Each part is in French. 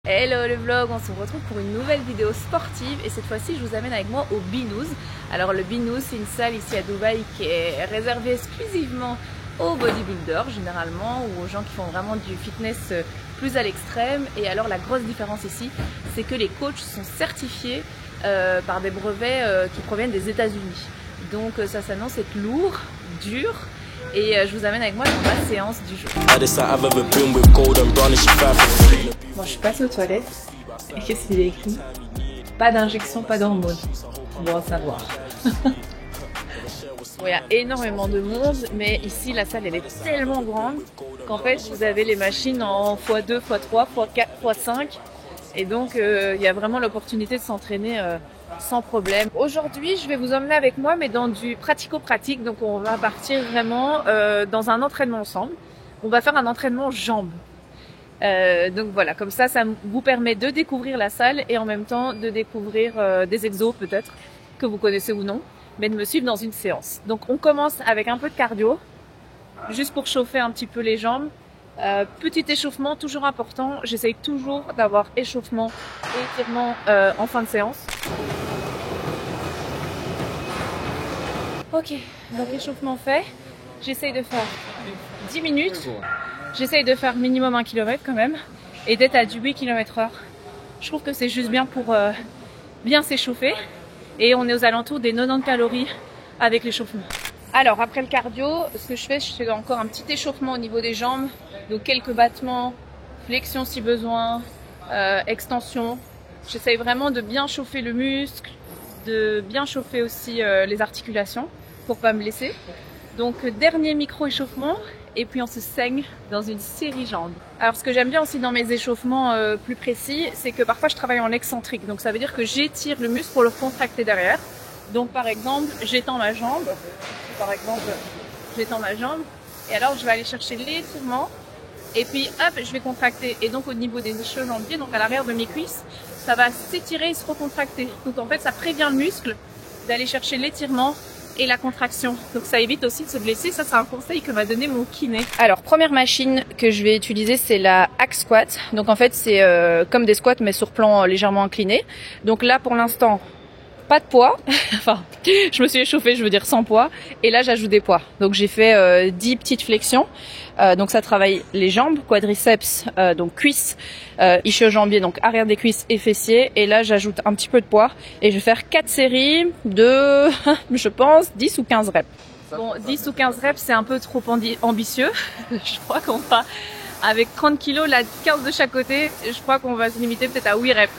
Hello le vlog, on se retrouve pour une nouvelle vidéo sportive et cette fois-ci je vous amène avec moi au Binous. Alors le Binous, c'est une salle ici à Dubaï qui est réservée exclusivement aux bodybuilders généralement ou aux gens qui font vraiment du fitness plus à l'extrême. Et alors la grosse différence ici, c'est que les coachs sont certifiés par des brevets qui proviennent des États-Unis. Donc ça s'annonce être lourd, dur. Et je vous amène avec moi dans ma séance du jour. Bon, je suis passée aux toilettes. Et qu'est-ce qu'il est écrit? Pas d'injection, pas d'hormones. Bon à savoir. Bon, il y a énormément de monde, mais ici la salle elle est tellement grande qu'en fait vous avez les machines en x2, x3, x4, x5. Et donc il y a vraiment l'opportunité de s'entraîner sans problème. Aujourd'hui, je vais vous emmener avec moi, mais dans du pratico-pratique. Donc, on va partir vraiment dans un entraînement ensemble. On va faire un entraînement jambes. Donc voilà, comme ça vous permet de découvrir la salle et en même temps de découvrir des exos peut-être que vous connaissez ou non, mais de me suivre dans une séance. Donc, on commence avec un peu de cardio, juste pour chauffer un petit peu les jambes. Petit échauffement, toujours important. J'essaye toujours d'avoir échauffement et étirement en fin de séance. Ok, donc échauffement fait. J'essaye de faire 10 minutes. J'essaye de faire minimum 1 km quand même. Et d'être à du 8 km/h. Je trouve que c'est juste bien pour bien s'échauffer. Et on est aux alentours des 90 calories avec l'échauffement. Alors après le cardio, ce que je fais encore un petit échauffement au niveau des jambes. Donc quelques battements, flexion si besoin, extension. J'essaye vraiment de bien chauffer le muscle, de bien chauffer aussi les articulations pour pas me blesser. Donc dernier micro échauffement et puis on se saigne dans une série jambes. Alors ce que j'aime bien aussi dans mes échauffements plus précis, c'est que parfois je travaille en excentrique. Donc ça veut dire que j'étire le muscle pour le contracter derrière. Donc par exemple, j'étends ma jambe. Et alors je vais aller chercher l'étirement et puis hop, je vais contracter. Et donc au niveau des chevilles, donc à l'arrière de mes cuisses, ça va s'étirer et se recontracter. Donc en fait ça prévient le muscle d'aller chercher l'étirement et la contraction. Donc ça évite aussi de se blesser. Ça c'est un conseil que m'a donné mon kiné. Alors première machine que je vais utiliser, c'est la hack squat. Donc en fait c'est comme des squats mais sur plan légèrement incliné. Donc là pour l'instant pas de poids, enfin je me suis échauffée, je veux dire sans poids, et là j'ajoute des poids. Donc j'ai fait 10 petites flexions, donc ça travaille les jambes, quadriceps, donc cuisses, ischio-jambier, donc arrière des cuisses et fessiers, et là j'ajoute un petit peu de poids, et je vais faire 4 séries de, je pense, 10 ou 15 reps. Bon, 10 ou 15 reps c'est un peu trop ambitieux, je crois qu'on va, avec 30 kilos, là 15 de chaque côté, je crois qu'on va se limiter peut-être à 8 reps,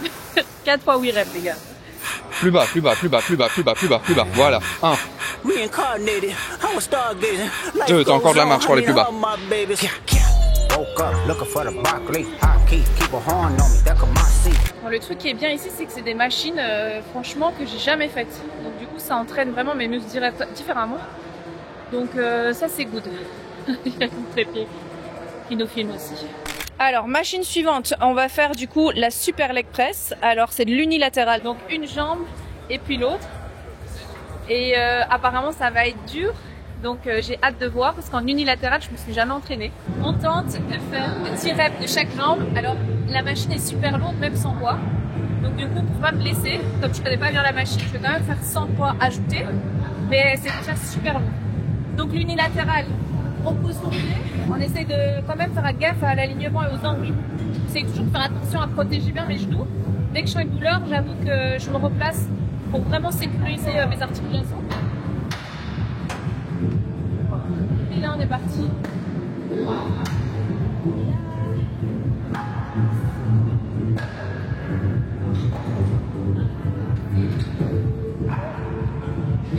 4 fois 8 reps les gars. Plus bas, voilà. 1. 2, t'as encore de la marche pour aller plus bas. Bon, le truc qui est bien ici, c'est que c'est des machines, franchement, que j'ai jamais faites. Donc du coup, ça entraîne vraiment mes muscles différemment. Donc ça, c'est good. Il y a mon trépied qui nous filme aussi. Alors, machine suivante, on va faire du coup la super leg press. Alors, c'est de l'unilatéral, donc une jambe et puis l'autre. Et apparemment, ça va être dur. Donc, j'ai hâte de voir parce qu'en unilatéral, je me suis jamais entraînée. On tente de faire 10 reps de chaque jambe. Alors, la machine est super lourde, même sans poids. Donc, du coup, pour pas me blesser, comme je connais pas bien la machine, je vais quand même faire sans poids ajouté. Mais c'est déjà super lourd. Donc, l'unilatéral. On pousse au pied, on essaie de quand même faire gaffe à l'alignement et aux angles. J'essaie toujours de faire attention à protéger bien mes genoux. Dès que je sens une douleur, j'avoue que je me replace pour vraiment sécuriser mes articulations. Et là on est parti.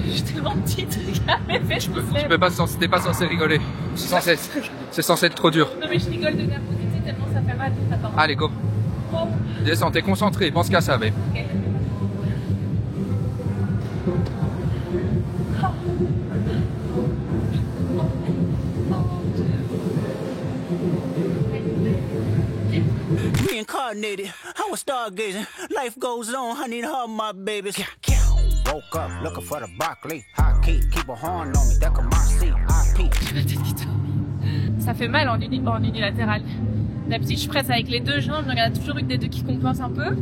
Je suis tellement petite, regarde mes fesses, T'es pas censé rigoler. C'est censé être trop dur. Non mais je rigole de nervosité tellement ça fait mal. Attends. Allez, go. Oh. Descends, t'es concentré, pense qu'à ça, babe. Okay. Reincarnated, I was stargazing. Life goes on, I need her, my babies. Woke up looking for the broccoli. Hot key, keep a horn on me, that could my seat. IP. Ça fait mal en unilatéral. D'habitude, je presse avec les deux jambes, donc il y en a toujours une des deux qui compense un peu.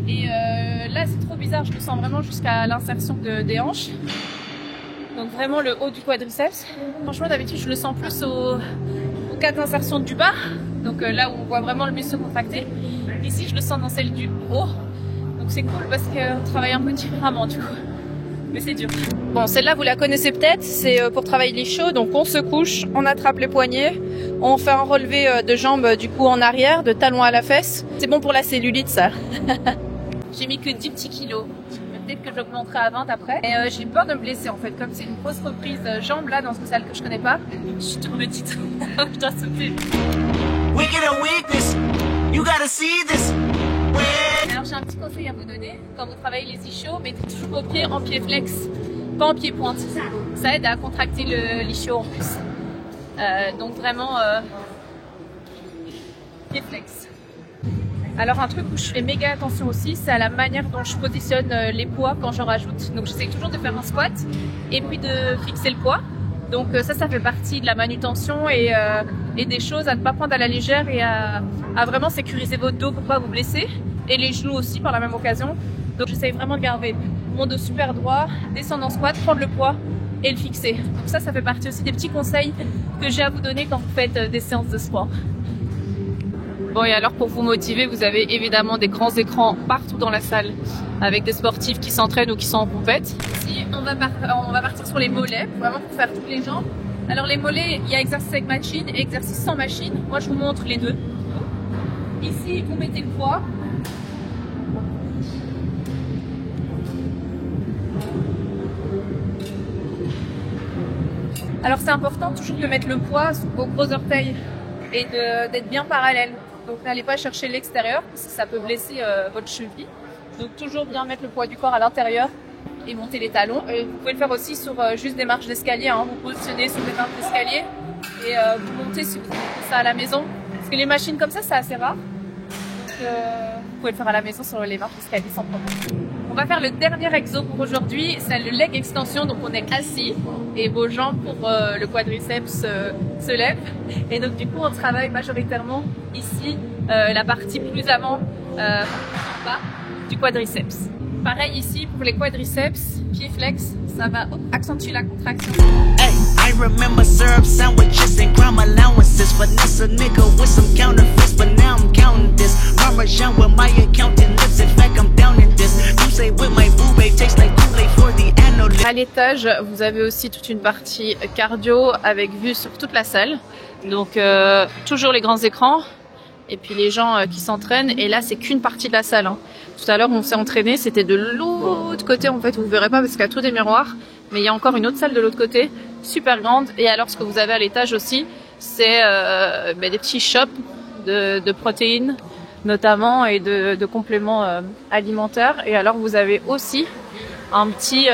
Et là, c'est trop bizarre, je le sens vraiment jusqu'à l'insertion des hanches. Donc vraiment le haut du quadriceps. Franchement, d'habitude, je le sens plus aux cas d'insertion du bas. Donc là où on voit vraiment le muscle se contracter. Ici, je le sens dans celle du haut. Donc c'est cool parce qu'on travaille un peu différemment du coup. Mais c'est dur. Bon, celle-là, vous la connaissez peut-être. C'est pour travailler l'ischio. Donc on se couche, on attrape les poignets. On fait un relevé de jambes du coup en arrière, de talon à la fesse. C'est bon pour la cellulite, ça. J'ai mis que 10 petits kilos. Peut-être que j'augmenterai à 20 après. Et j'ai peur de me blesser en fait. Comme c'est une grosse reprise jambes là dans une salle que je connais pas. Je suis toute petite. Je dois sauter. Alors j'ai un petit conseil à vous donner. Quand vous travaillez les ischios, mettez toujours vos pieds en pied flex, pas en pied pointe. Ça aide à contracter l'ischio en plus. Donc vraiment pied flex. Alors un truc où je fais méga attention aussi, c'est à la manière dont je positionne les poids quand j'en rajoute. Donc j'essaie toujours de faire un squat et puis de fixer le poids. Donc ça fait partie de la manutention et des choses à ne pas prendre à la légère et à vraiment sécuriser votre dos pour pas vous blesser. Et les genoux aussi par la même occasion. Donc j'essaie vraiment de garder mon dos super droit, descendre en squat, prendre le poids et le fixer. Donc ça fait partie aussi des petits conseils que j'ai à vous donner quand vous faites des séances de sport. Bon, et alors pour vous motiver, vous avez évidemment des grands écrans partout dans la salle avec des sportifs qui s'entraînent ou qui sont en compète. Ici, on va partir sur les mollets, vraiment pour faire toutes les jambes. Alors les mollets, il y a exercice avec machine et exercice sans machine. Moi, je vous montre les deux. Ici, vous mettez le poids. Alors c'est important toujours de mettre le poids sous vos gros orteils et d'être bien parallèle. Donc n'allez pas chercher l'extérieur parce que ça peut blesser votre cheville. Donc toujours bien mettre le poids du corps à l'intérieur et monter les talons. Et vous pouvez le faire aussi sur juste des marches d'escalier. Hein. Vous positionnez sur des marches d'escalier et vous montez si vous faites ça à la maison. Parce que les machines comme ça, c'est assez rare. Donc vous pouvez le faire à la maison sur les marches d'escalier sans problème. On va faire le dernier exo pour aujourd'hui, c'est le leg extension, donc on est assis et vos jambes pour le quadriceps se lèvent. Et donc du coup on travaille majoritairement ici la partie plus avant, en bas du quadriceps. Pareil ici pour les quadriceps, pied flex, ça va accentuer la contraction. Hey, I remember syrup sandwiches and crime allowances. Finesse a nigga with some counterfeits, but now I'm counting this. Parmesan with my accountant lips, in fact I'm down in this. You say with my boo babe tastes like Kool-Aid for the analyst. À l'étage, vous avez aussi toute une partie cardio avec vue sur toute la salle. Donc toujours les grands écrans et puis les gens qui s'entraînent. Et là, c'est qu'une partie de la salle. Hein. Tout à l'heure, on s'est entraîné, c'était de l'autre côté. En fait, vous ne verrez pas parce qu'il y a tous des miroirs. Mais il y a encore une autre salle de l'autre côté, super grande. Et alors, ce que vous avez à l'étage aussi, c'est des petits shops de protéines, notamment, et de compléments alimentaires. Et alors, vous avez aussi un petit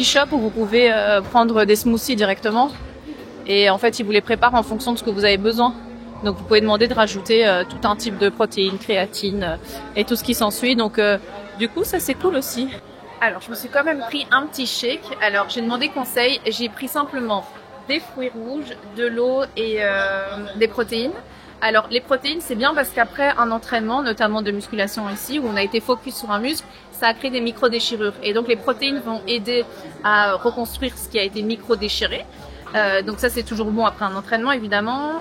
shop où vous pouvez prendre des smoothies directement. Et en fait, ils vous les préparent en fonction de ce que vous avez besoin. Donc, vous pouvez demander de rajouter tout un type de protéines, créatine et tout ce qui s'ensuit. Donc, du coup, ça c'est cool aussi. Alors, je me suis quand même pris un petit shake. Alors, j'ai demandé conseil. J'ai pris simplement des fruits rouges, de l'eau et des protéines. Alors, les protéines, c'est bien parce qu'après un entraînement, notamment de musculation ici, où on a été focus sur un muscle, ça a créé des micro-déchirures. Et donc, les protéines vont aider à reconstruire ce qui a été micro-déchiré. Donc ça, c'est toujours bon après un entraînement, évidemment.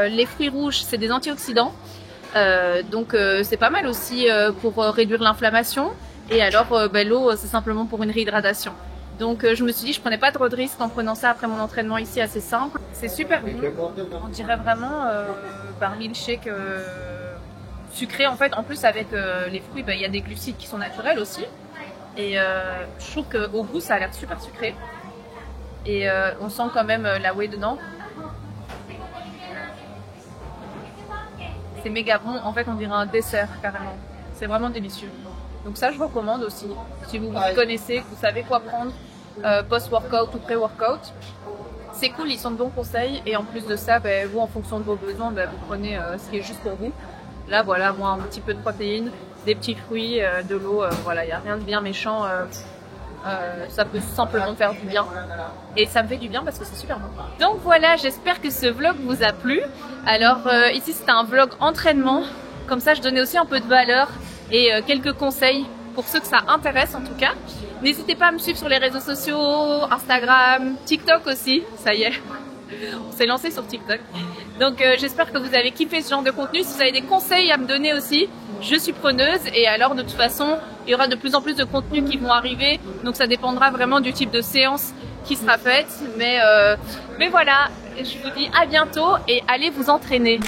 Les fruits rouges, c'est des antioxydants. Donc, c'est pas mal aussi pour réduire l'inflammation. Et alors, l'eau, c'est simplement pour une réhydratation. Donc, je me suis dit, je prenais pas trop de risques en prenant ça après mon entraînement ici, assez simple. C'est super bon. On dirait vraiment parmi le shake sucré. En fait, en plus, avec les fruits, il y a des glucides qui sont naturels aussi. Et je trouve qu'au goût, ça a l'air super sucré. Et on sent quand même la whey dedans. C'est méga bon. En fait, on dirait un dessert carrément. C'est vraiment délicieux. Donc ça, je vous recommande aussi. Si vous vous connaissez, que vous savez quoi prendre post-workout ou pré-workout, c'est cool, ils sont de bons conseils. Et en plus de ça, vous, en fonction de vos besoins, vous prenez ce qui est juste pour vous. Là, voilà, moi, un petit peu de protéines, des petits fruits, de l'eau. Voilà, il n'y a rien de bien méchant Ça peut simplement faire du bien. Et ça me fait du bien parce que c'est super bon. Donc voilà, j'espère que ce vlog vous a plu. Alors ici c'était un vlog entraînement. Comme ça je donnais aussi un peu de valeur et quelques conseils pour ceux que ça intéresse en tout cas. N'hésitez pas à me suivre sur les réseaux sociaux, Instagram, TikTok aussi, ça y est. On s'est lancé sur TikTok. Donc j'espère que vous avez kiffé ce genre de contenu. Si vous avez des conseils à me donner aussi, je suis preneuse. Et alors de toute façon, il y aura de plus en plus de contenus qui vont arriver. Donc ça dépendra vraiment du type de séance qui sera faite. Mais voilà, je vous dis à bientôt et allez vous entraîner.